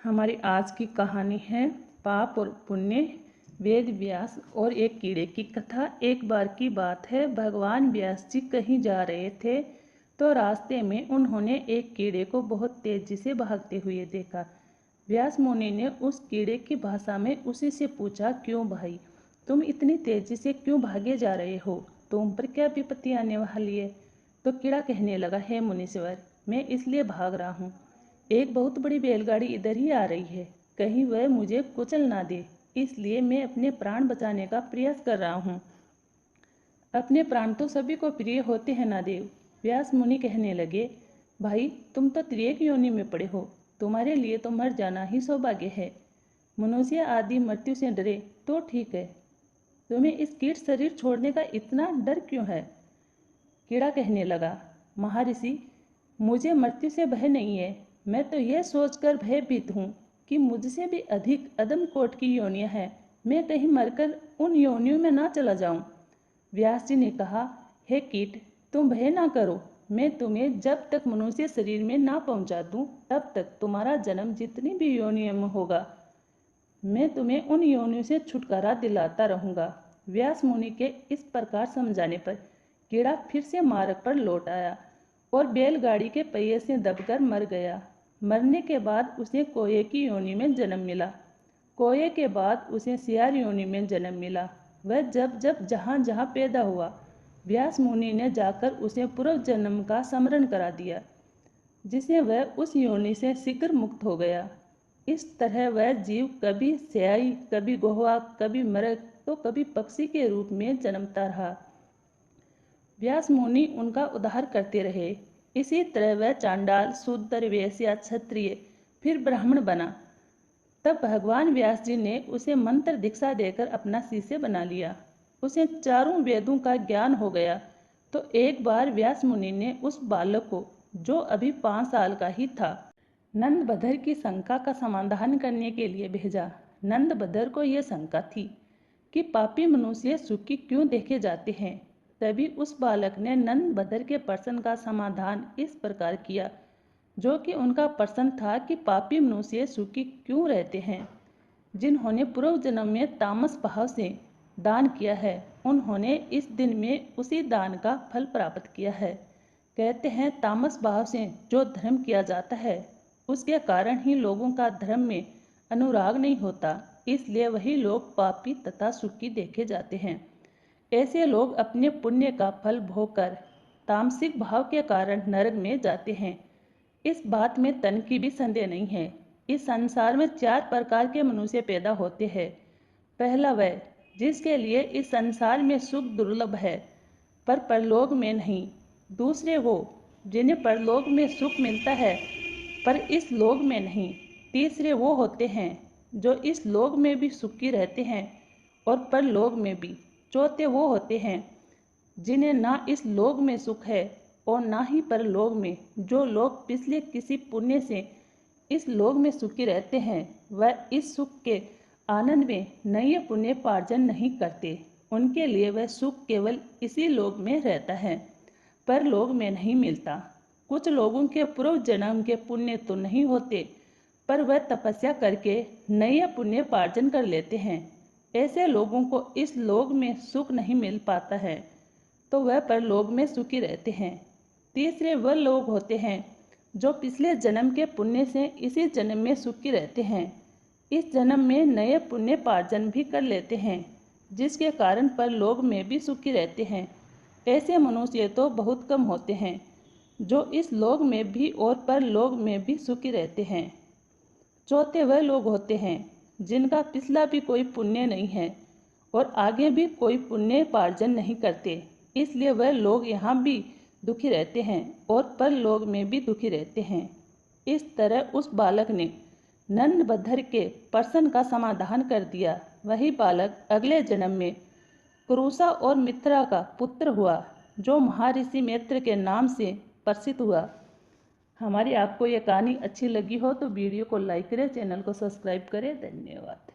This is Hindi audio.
हमारी आज की कहानी है पाप और पुण्य। वेद व्यास और एक कीड़े की कथा। एक बार की बात है, भगवान व्यास जी कहीं जा रहे थे तो रास्ते में उन्होंने एक कीड़े को बहुत तेजी से भागते हुए देखा। व्यास मुनि ने उस कीड़े की भाषा में उसी से पूछा, क्यों भाई, तुम इतनी तेजी से क्यों भागे जा रहे हो? तुम पर क्या विपत्ति आने वाली है? तो कीड़ा कहने लगा, हे मुनीश्वर, मैं इसलिए भाग रहा हूँ, एक बहुत बड़ी बैलगाड़ी इधर ही आ रही है, कहीं वह मुझे कुचल ना दे, इसलिए मैं अपने प्राण बचाने का प्रयास कर रहा हूँ। अपने प्राण तो सभी को प्रिय होते हैं ना देव। व्यास मुनि कहने लगे, भाई तुम तो त्रिएक योनि में पड़े हो, तुम्हारे लिए तो मर जाना ही सौभाग्य है। मनुष्य आदि मृत्यु से डरे तो ठीक है, तुम्हें इस कीट शरीर छोड़ने का इतना डर क्यों है? कीड़ा कहने लगा, महर्षि, मुझे मृत्यु से भय नहीं है, मैं तो यह सोचकर भयभीत हूँ कि मुझसे भी अधिक अदम कोट की योनियाँ हैं, मैं कहीं मरकर उन योनियों में ना चला जाऊँ। व्यास जी ने कहा, हे कीट, तुम भय ना करो, मैं तुम्हें जब तक मनुष्य शरीर में ना पहुँचा दूँ तब तक तुम्हारा जन्म जितनी भी योनियों में होगा, मैं तुम्हें उन योनियों से छुटकारा दिलाता रहूँगा। व्यास मुनि के इस प्रकार समझाने पर कीड़ा फिर से मार्ग पर लौट आया और बैलगाड़ी के पहिए से दबकर मर गया। मरने के बाद उसे कोए की योनि में जन्म मिला। कोए के बाद उसे सियार योनि में जन्म मिला। वह जब जब जहाँ जहाँ पैदा हुआ, व्यास मुनि ने जाकर उसे पूर्व जन्म का स्मरण करा दिया, जिसे वह उस योनि से शीघ्र मुक्त हो गया। इस तरह वह जीव कभी स्याही, कभी गोहवा, कभी मृग तो कभी पक्षी के रूप में जन्मता रहा। व्यास मुनि उनका उद्धार करते रहे। इसी तरह वह चांडाल, शूद्र, वैश्य, क्षत्रिय, फिर ब्राह्मण बना। तब भगवान व्यास जी ने उसे मंत्र दीक्षा देकर अपना शिष्य बना लिया। उसे चारों वेदों का ज्ञान हो गया। तो एक बार व्यास मुनि ने उस बालक को, जो अभी 5 साल का ही था, नंदबदर की शंका का समाधान करने के लिए भेजा। नंदबदर को यह शंका थी कि पापी मनुष्य सुखी क्यों देखे जाते हैं। तभी उस बालक ने नंदबदर के प्रश्न का समाधान इस प्रकार किया, जो कि उनका प्रश्न था कि पापी मनुष्य सुखी क्यों रहते हैं। जिन्होंने पूर्व जन्म में तामस भाव से दान किया है, उन्होंने इस दिन में उसी दान का फल प्राप्त किया है। कहते हैं, तामस भाव से जो धर्म किया जाता है, उसके कारण ही लोगों का धर्म में अनुराग नहीं होता, इसलिए वही लोग पापी तथा सुखी देखे जाते हैं। ऐसे लोग अपने पुण्य का फल भोगकर तामसिक भाव के कारण नरक में जाते हैं। इस बात में तन की भी संदेह नहीं है। इस संसार में 4 प्रकार के मनुष्य पैदा होते हैं। पहला वह जिसके लिए इस संसार में सुख दुर्लभ है पर परलोक में नहीं। दूसरे वो जिन्हें परलोक में सुख मिलता है पर इस लोक में नहीं। तीसरे वो होते हैं जो इस लोक में भी सुखी रहते हैं और परलोक में भी। चौथे वो होते हैं जिन्हें ना इस लोक में सुख है और ना ही परलोक में। जो लोग पिछले किसी पुण्य से इस लोक में सुखी रहते हैं, वह इस सुख के आनंद में नए पुण्य पार्जन नहीं करते। उनके लिए वह सुख केवल इसी लोक में रहता है, परलोक में नहीं मिलता। कुछ लोगों के पूर्व जन्म के पुण्य तो नहीं होते, पर वह तपस्या करके नए पुण्य पार्जन कर लेते हैं। ऐसे लोगों को इस लोक में सुख नहीं मिल पाता है, तो वह परलोक में सुखी रहते हैं। तीसरे वह लोग होते हैं जो पिछले जन्म के पुण्य से इसी जन्म में सुखी रहते हैं। इस जन्म में नए पुण्य पार्जन भी कर लेते हैं, जिसके कारण परलोक में भी सुखी रहते हैं। ऐसे मनुष्य तो बहुत कम होते हैं जो इस लोक में भी और परलोक में भी सुखी रहते हैं। चौथे वह लोग होते हैं जिनका पिछला भी कोई पुण्य नहीं है और आगे भी कोई पुण्य पार्जन नहीं करते, इसलिए वह लोग यहाँ भी दुखी रहते हैं और परलोक में भी दुखी रहते हैं। इस तरह उस बालक ने नंदबदर के प्रश्न का समाधान कर दिया। वही बालक अगले जन्म में कुरुसा और मित्रा का पुत्र हुआ, जो महर्षि मैत्र के नाम से प्रसिद्ध हुआ। हमारी आपको ये कहानी अच्छी लगी हो तो वीडियो को लाइक करें, चैनल को सब्सक्राइब करें। धन्यवाद।